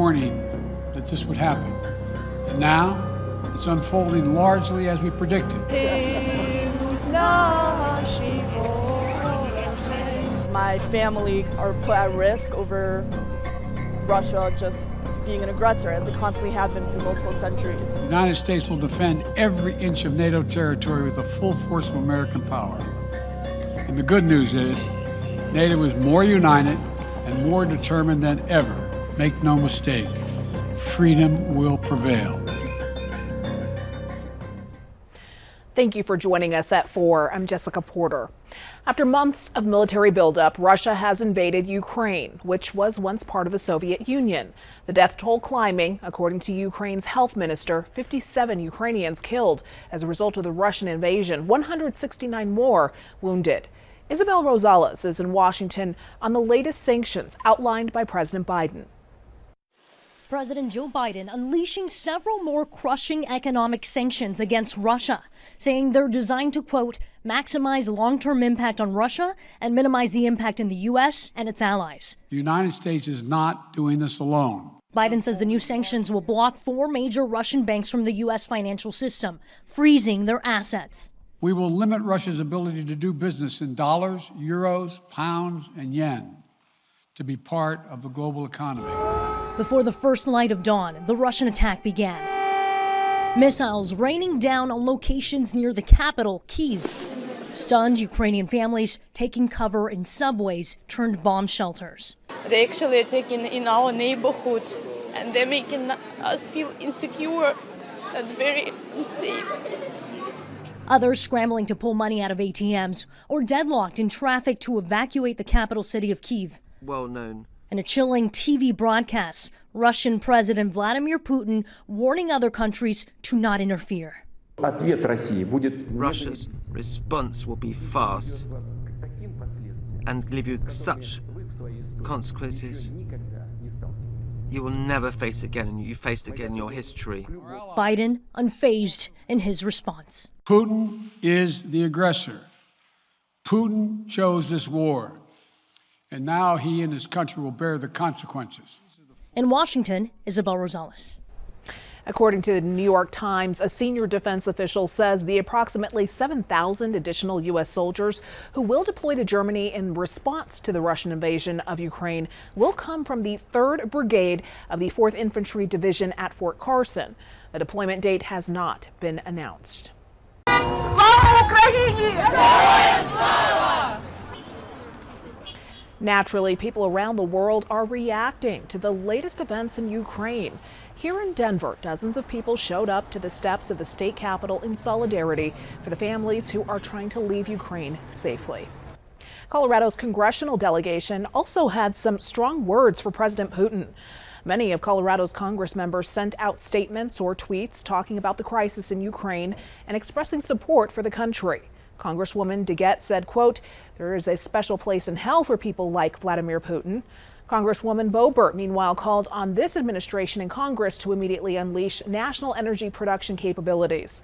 warning that this would happen. And now, it's unfolding largely as we predicted. My family are put at risk over Russia just being an aggressor, as they constantly have been through multiple centuries. The United States will defend every inch of NATO territory with the full force of American power. And the good news is, NATO is more united and more determined than ever. Make no mistake, freedom will prevail. Thank you for joining us at 4. I'm Jessica Porter. After months of military buildup, Russia has invaded Ukraine, which was once part of the Soviet Union. The death toll climbing, according to Ukraine's health minister. 57 Ukrainians killed as a result of the Russian invasion, 169 more wounded. Isabel Rosales is in Washington on the latest sanctions outlined by President Biden. President Joe Biden unleashing several more crushing economic sanctions against Russia, saying they're designed to, quote, maximize long-term impact on Russia and minimize the impact in the U.S. and its allies. The United States is not doing this alone. Biden says the new sanctions will block 4 major Russian banks from the U.S. financial system, freezing their assets. We will limit Russia's ability to do business in dollars, euros, pounds, and yen to be part of the global economy. Before the first light of dawn, the Russian attack began. Missiles raining down on locations near the capital, Kyiv. Stunned Ukrainian families taking cover in subways turned bomb shelters. They actually attacking in our neighborhood, and they're making us feel insecure and very unsafe. Others scrambling to pull money out of ATMs or deadlocked in traffic to evacuate the capital city of Kyiv. Well known. In a chilling TV broadcast, Russian President Vladimir Putin warning other countries to not interfere. Russia's response will be fast and give you such consequences you will never face again, and you faced again in your history. Biden unfazed in his response. Putin is the aggressor. Putin chose this war. And now he and his country will bear the consequences. In Washington, Isabel Rosales. According to the New York Times, a senior defense official says the approximately 7,000 additional U.S. soldiers who will deploy to Germany in response to the Russian invasion of Ukraine will come from the 3rd Brigade of the 4th Infantry Division at Fort Carson. A deployment date has not been announced. Naturally, people around the world are reacting to the latest events in Ukraine. Here in Denver, dozens of people showed up to the steps of the state capitol in solidarity for the families who are trying to leave Ukraine safely. Colorado's congressional delegation also had some strong words for President Putin. Many of Colorado's Congress members sent out statements or tweets talking about the crisis in Ukraine and expressing support for the country. Congresswoman DeGette said, quote, there is a special place in hell for people like Vladimir Putin. Congresswoman Boebert, meanwhile, called on this administration and Congress to immediately unleash national energy production capabilities.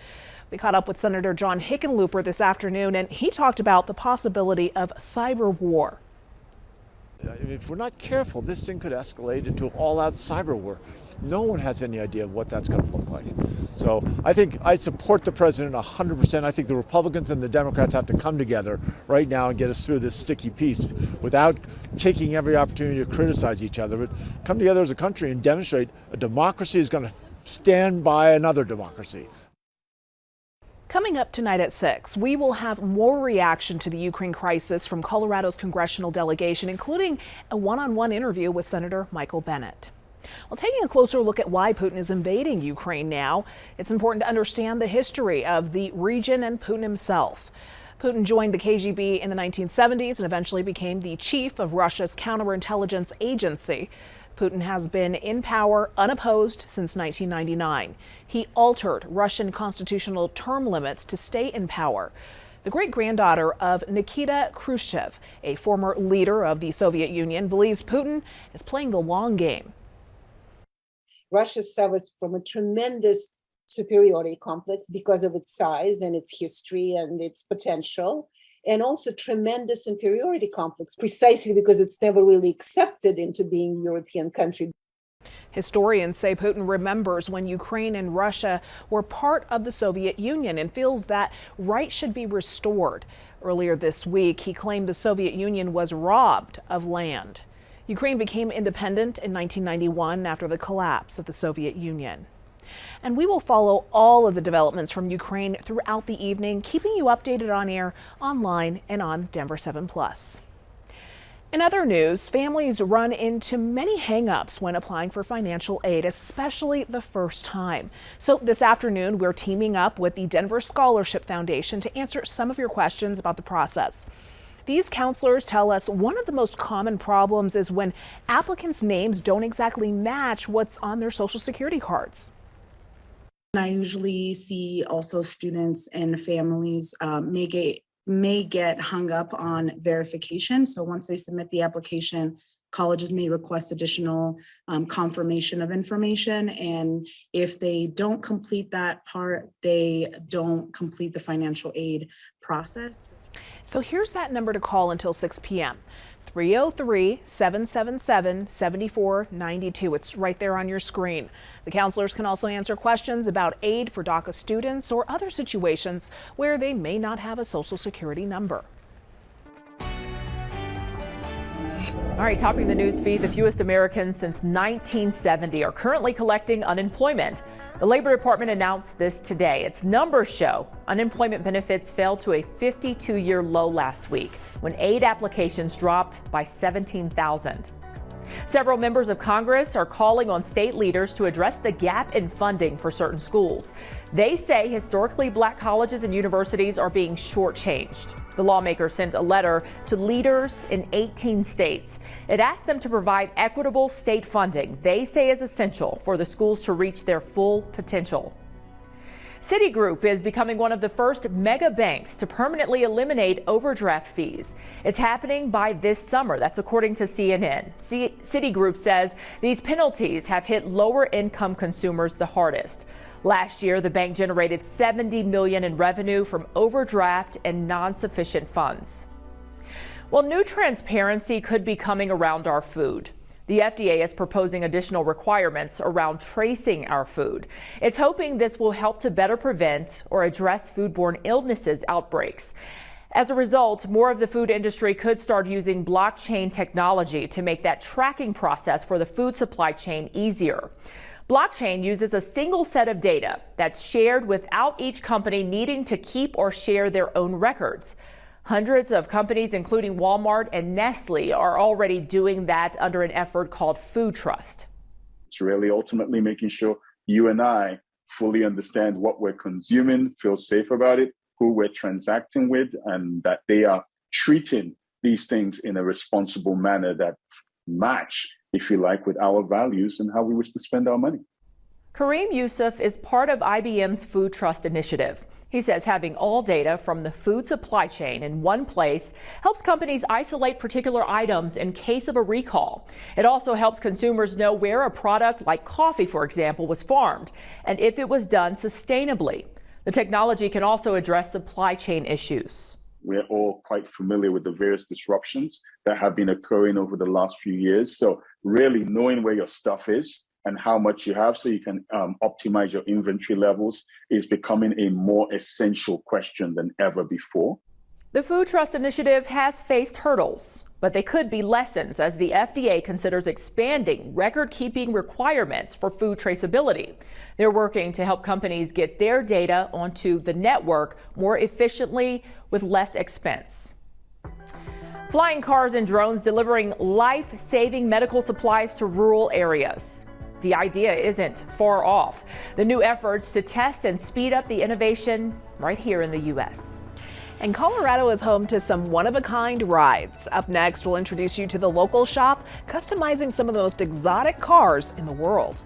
We caught up with Senator John Hickenlooper this afternoon, and he talked about the possibility of cyber war. If we're not careful, this thing could escalate into an all-out cyber war. No one has any idea of what that's going to look like. So I think I support the president 100%. I think the Republicans and the Democrats have to come together right now and get us through this sticky piece without taking every opportunity to criticize each other, but come together as a country and demonstrate a democracy is going to stand by another democracy. Coming up tonight at 6, we will have more reaction to the Ukraine crisis from Colorado's congressional delegation, including a one-on-one interview with Senator Michael Bennet. Well, taking a closer look at why Putin is invading Ukraine now, it's important to understand the history of the region and Putin himself. Putin joined the KGB in the 1970s and eventually became the chief of Russia's counterintelligence agency. Putin has been in power unopposed since 1999. He altered Russian constitutional term limits to stay in power. The great-granddaughter of Nikita Khrushchev, a former leader of the Soviet Union, believes Putin is playing the long game. Russia suffers from a tremendous superiority complex because of its size and its history and its potential, and also tremendous inferiority complex precisely because it's never really accepted into being a European country. Historians say Putin remembers when Ukraine and Russia were part of the Soviet Union and feels that rights should be restored. Earlier this week, he claimed the Soviet Union was robbed of land. Ukraine became independent in 1991 after the collapse of the Soviet Union. And we will follow all of the developments from Ukraine throughout the evening, keeping you updated on air, online, and on Denver 7+. In other news, families run into many hang-ups when applying for financial aid, especially the first time. So this afternoon, we're teaming up with the Denver Scholarship Foundation to answer some of your questions about the process. These counselors tell us one of the most common problems is when applicants' names don't exactly match what's on their Social Security cards. I usually see also students and families may get hung up on verification. So once they submit the application, colleges may request additional confirmation of information. And if they don't complete that part, they don't complete the financial aid process. So here's that number to call until 6 p.m. 303-777-7492. It's right there on your screen. The counselors can also answer questions about aid for DACA students or other situations where they may not have a Social Security number. All right, topping the news feed, the fewest Americans since 1970 are currently collecting unemployment. The Labor Department announced this today. Its numbers show unemployment benefits fell to a 52-year low last week when aid applications dropped by 17,000. Several members of Congress are calling on state leaders to address the gap in funding for certain schools. They say historically black colleges and universities are being shortchanged. The lawmakers sent a letter to leaders in 18 states. It asked them to provide equitable state funding they say is essential for the schools to reach their full potential. Citigroup is becoming one of the first mega banks to permanently eliminate overdraft fees. It's happening by this summer. That's according to CNN. Citigroup says these penalties have hit lower income consumers the hardest. Last year, the bank generated $70 million in revenue from overdraft and non-sufficient funds. Well, new transparency could be coming around our food. The FDA is proposing additional requirements around tracing our food. It's hoping this will help to better prevent or address foodborne illnesses outbreaks. As a result, more of the food industry could start using blockchain technology to make that tracking process for the food supply chain easier. Blockchain uses a single set of data that's shared without each company needing to keep or share their own records. Hundreds of companies, including Walmart and Nestle, are already doing that under an effort called Food Trust. It's really ultimately making sure you and I fully understand what we're consuming, feel safe about it, who we're transacting with, and that they are treating these things in a responsible manner that match, if you like, with our values and how we wish to spend our money. Kareem Yusuf is part of IBM's Food Trust initiative. He says having all data from the food supply chain in one place helps companies isolate particular items in case of a recall. It also helps consumers know where a product like coffee, for example, was farmed and if it was done sustainably. The technology can also address supply chain issues. We're all quite familiar with the various disruptions that have been occurring over the last few years. So really knowing where your stuff is and how much you have so you can optimize your inventory levels is becoming a more essential question than ever before. The Food Trust initiative has faced hurdles, but they could be lessons as the FDA considers expanding record-keeping requirements for food traceability. They're working to help companies get their data onto the network more efficiently with less expense. Flying cars and drones delivering life-saving medical supplies to rural areas. The idea isn't far off. The new efforts to test and speed up the innovation right here in the U.S. And Colorado is home to some one-of-a-kind rides. Up next, we'll introduce you to the local shop customizing some of the most exotic cars in the world.